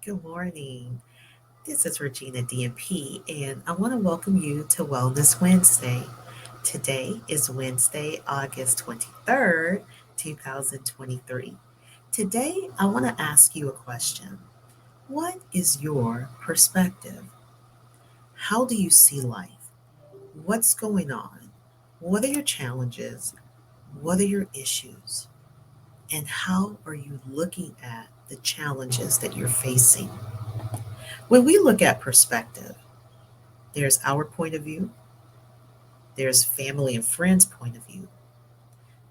Good morning. This is Regina DMP, and I want to welcome you to Wellness Wednesday. Today is Wednesday, August 23rd, 2023. Today, I want to ask you a question. What is your perspective? How do you see life? What's going on? What are your challenges? What are your issues? And how are you looking at the challenges that you're facing? When we look at perspective, there's our point of view, there's family and friends' point of view,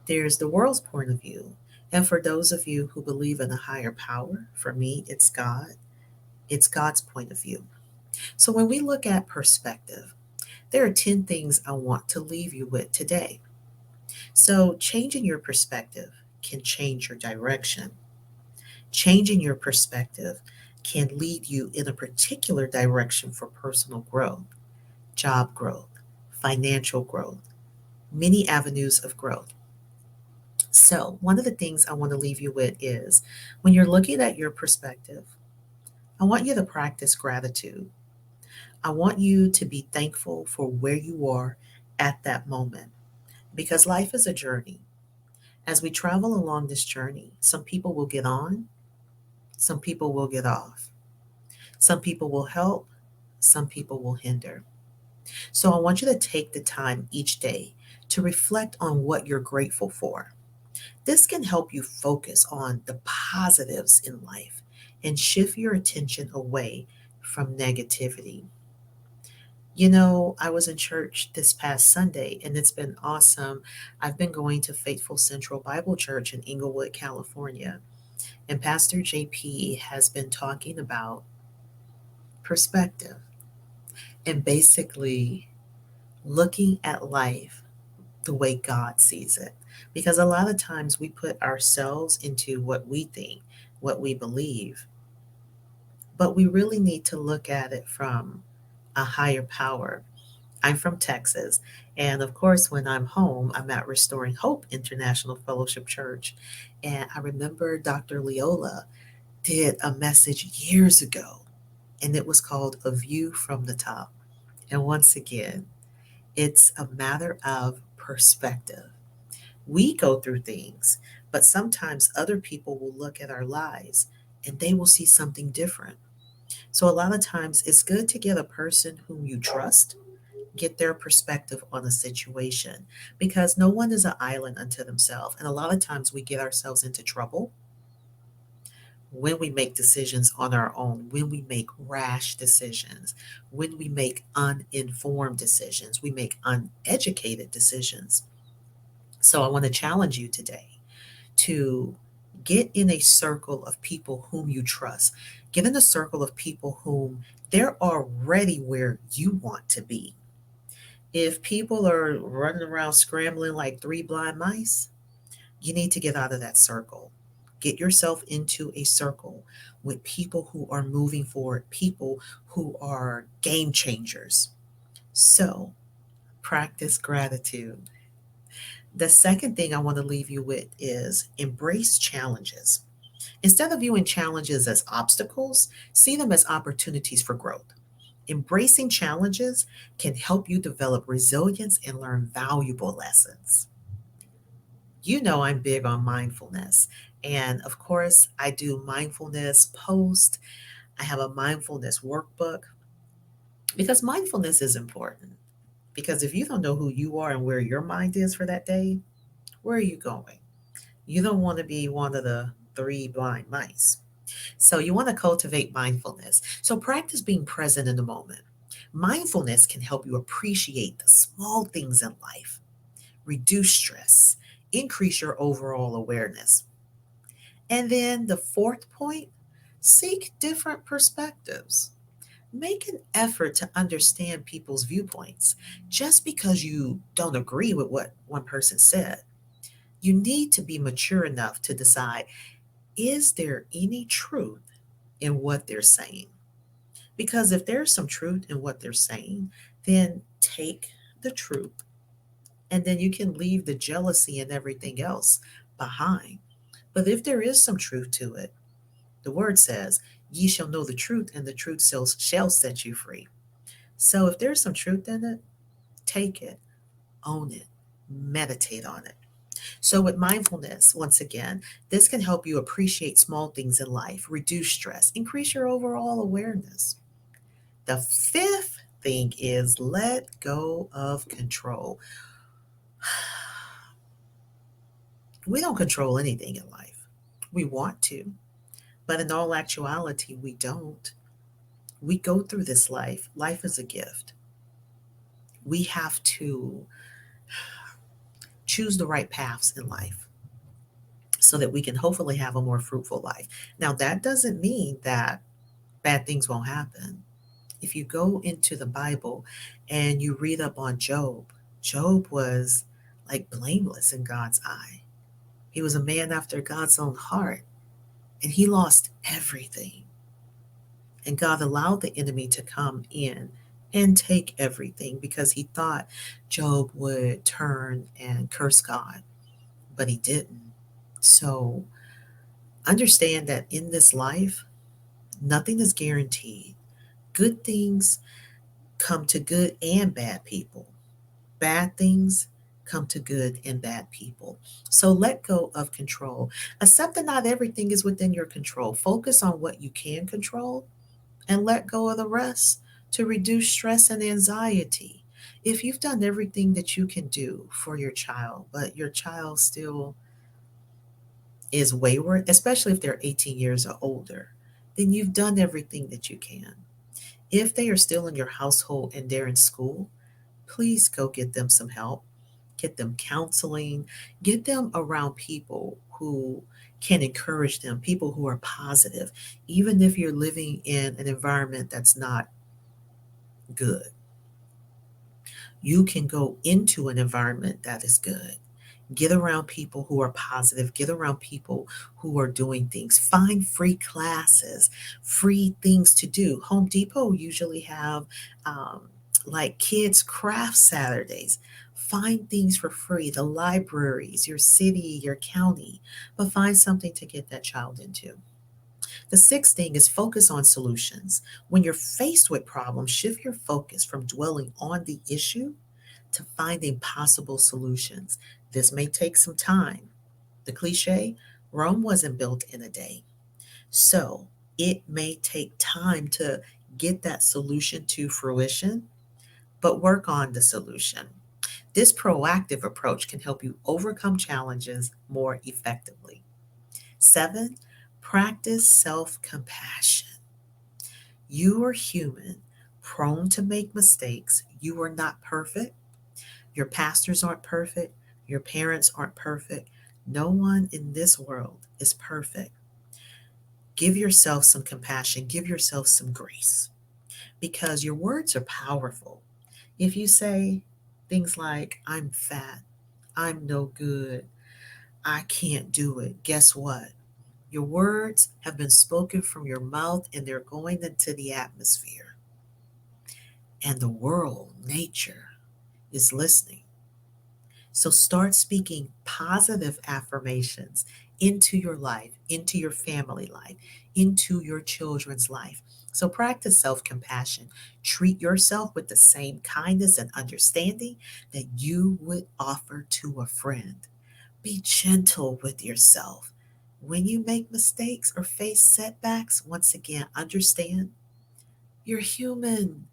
there's the world's point of view. And for those of you who believe in a higher power, for me, it's God, it's God's point of view. So when we look at perspective, there are 10 things I want to leave you with today. So changing your perspective can change your direction. Changing your perspective can lead you in a particular direction for personal growth, job growth, financial growth, many avenues of growth. So, one of the things I want to leave you with is when you're looking at your perspective, I want you to practice gratitude. I want you to be thankful for where you are at that moment because life is a journey. As we travel along this journey, some people will get on, some people will get off, some people will help, some people will hinder. So, I want you to take the time each day to reflect on what you're grateful for. This can help you focus on the positives in life and shift your attention away from negativity. I was in church this past Sunday and it's been awesome. I've been going to Faithful Central Bible Church in Inglewood, California, and Pastor JP has been talking about perspective and basically looking at life the way God sees it. Because a lot of times we put ourselves into what we think, what we believe, but we really need to look at it from a higher power. I'm from Texas, and of course, when I'm home, I'm at Restoring Hope International Fellowship Church. And I remember Dr. Leola did a message years ago, and it was called A View from the Top. And once again, it's a matter of perspective. We go through things, but sometimes other people will look at our lives and they will see something different. So, a lot of times, it's good to get a person whom you trust, get their perspective on a situation because no one is an island unto themselves. And a lot of times, we get ourselves into trouble when we make decisions on our own, when we make rash decisions, when we make uninformed decisions, we make uneducated decisions. So, I want to challenge you today to get in a circle of people whom you trust. Get in a circle of people whom they're already where you want to be. If people are running around scrambling like three blind mice, you need to get out of that circle. Get yourself into a circle with people who are moving forward, people who are game changers. So, practice gratitude. The second thing I want to leave you with is embrace challenges. Instead of viewing challenges as obstacles, see them as opportunities for growth. Embracing challenges can help you develop resilience and learn valuable lessons. You know, I'm big on mindfulness. And of course, I do mindfulness posts. I have a mindfulness workbook because mindfulness is important. Because if you don't know who you are and where your mind is for that day, where are you going? You don't want to be one of the three blind mice. So you want to cultivate mindfulness. So practice being present in the moment. Mindfulness can help you appreciate the small things in life, reduce stress, increase your overall awareness. And then the fourth point, seek different perspectives. Make an effort to understand people's viewpoints. Just because you don't agree with what one person said, you need to be mature enough to decide, is there any truth in what they're saying? Because if there's some truth in what they're saying, then take the truth and then you can leave the jealousy and everything else behind. But if there is some truth to it, the word says, Ye shall know the truth, and the truth shall set you free. So if there's some truth in it, take it, own it, meditate on it. So, with mindfulness, once again, this can help you appreciate small things in life, reduce stress, increase your overall awareness. The fifth thing is let go of control. We don't control anything in life. We want to, but in all actuality, we don't. We go through this life. Life is a gift. We have to choose the right paths in life so that we can hopefully have a more fruitful life. Now, that doesn't mean that bad things won't happen. If you go into the Bible and you read up on Job, Job was like blameless in God's eye. He was a man after God's own heart, and he lost everything. And God allowed the enemy to come in and take everything because he thought Job would turn and curse God, but he didn't. So understand that in this life, nothing is guaranteed. Good things come to good and bad people. Bad things come to good and bad people. So let go of control. Accept that not everything is within your control. Focus on what you can control and let go of the rest to reduce stress and anxiety. If you've done everything that you can do for your child, but your child still is wayward, especially if they're 18 years or older, then you've done everything that you can. If they are still in your household and they're in school, please go get them some help, get them counseling, get them around people who can encourage them, people who are positive, even if you're living in an environment that's not good. You can go into an environment that is good. Get around people who are positive. Get around people who are doing things. Find free classes, free things to do. Home Depot usually have like kids' craft Saturdays. Find things for free. The libraries, your city, your county, but find something to get that child into. The sixth thing is focus on solutions. When you're faced with problems, shift your focus from dwelling on the issue to finding possible solutions. This may take some time. The cliche, Rome wasn't built in a day. So it may take time to get that solution to fruition, but work on the solution. This proactive approach can help you overcome challenges more effectively. Seven, practice self compassion. You are human, prone to make mistakes. You are not perfect. Your pastors aren't perfect. Your parents aren't perfect. No one in this world is perfect. Give yourself some compassion. Give yourself some grace because your words are powerful. If you say things like, I'm fat, I'm no good, I can't do it, guess what? Your words have been spoken from your mouth and they're going into the atmosphere. And the world, nature, is listening. So start speaking positive affirmations into your life, into your family life, into your children's life. So practice self compassion. Treat yourself with the same kindness and understanding that you would offer to a friend. Be gentle with yourself. When you make mistakes or face setbacks, once again, understand you're human.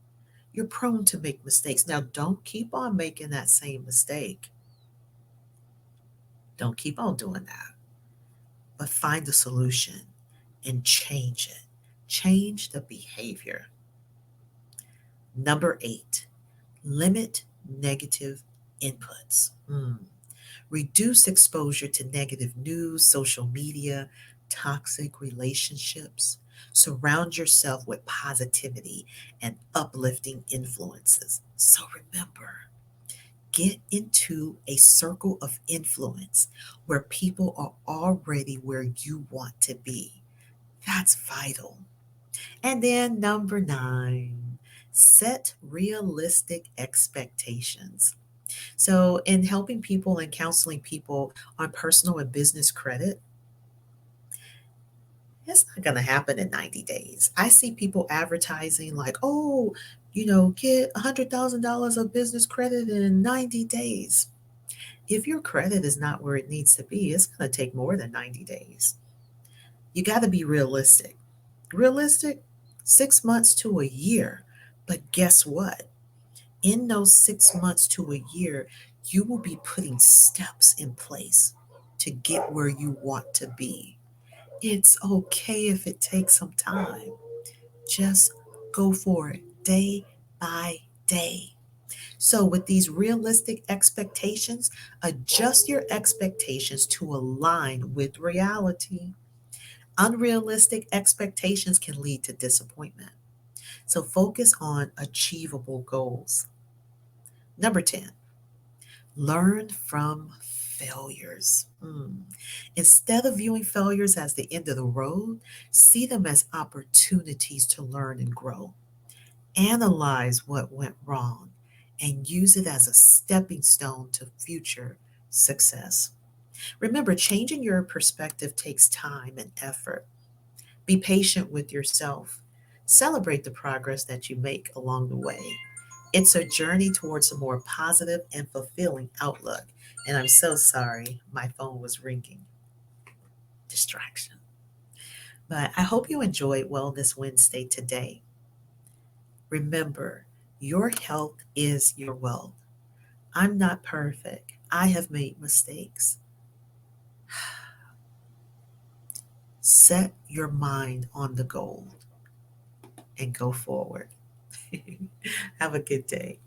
You're prone to make mistakes. Now, don't keep on making that same mistake. Don't keep on doing that, but find a solution and change it. Change the behavior. Number eight, limit negative inputs. Reduce exposure to negative news, social media, toxic relationships. Surround yourself with positivity and uplifting influences. So remember, get into a circle of influence where people are already where you want to be. That's vital. And then number nine, set realistic expectations. So, in helping people and counseling people on personal and business credit, It's not going to happen in 90 days. I see people advertising like, oh, get $100,000 of business credit in 90 days. If your credit is not where it needs to be, it's going to take more than 90 days. You got to be realistic. Realistic, 6 months to a year. But guess what? In those 6 months to a year, you will be putting steps in place to get where you want to be. It's okay if it takes some time. Just go for it day by day. So, with these realistic expectations, adjust your expectations to align with reality. Unrealistic expectations can lead to disappointment. So, focus on achievable goals. Number 10, learn from failures. Instead of viewing failures as the end of the road, see them as opportunities to learn and grow. Analyze what went wrong and use it as a stepping stone to future success. Remember, changing your perspective takes time and effort. Be patient with yourself. Celebrate the progress that you make along the way. It's a journey towards a more positive and fulfilling outlook. And I'm so sorry, my phone was ringing. Distraction. But I hope you enjoyed Wellness Wednesday today. Remember, your health is your wealth. I'm not perfect. I have made mistakes. Set your mind on the goal and go forward. Have a good day.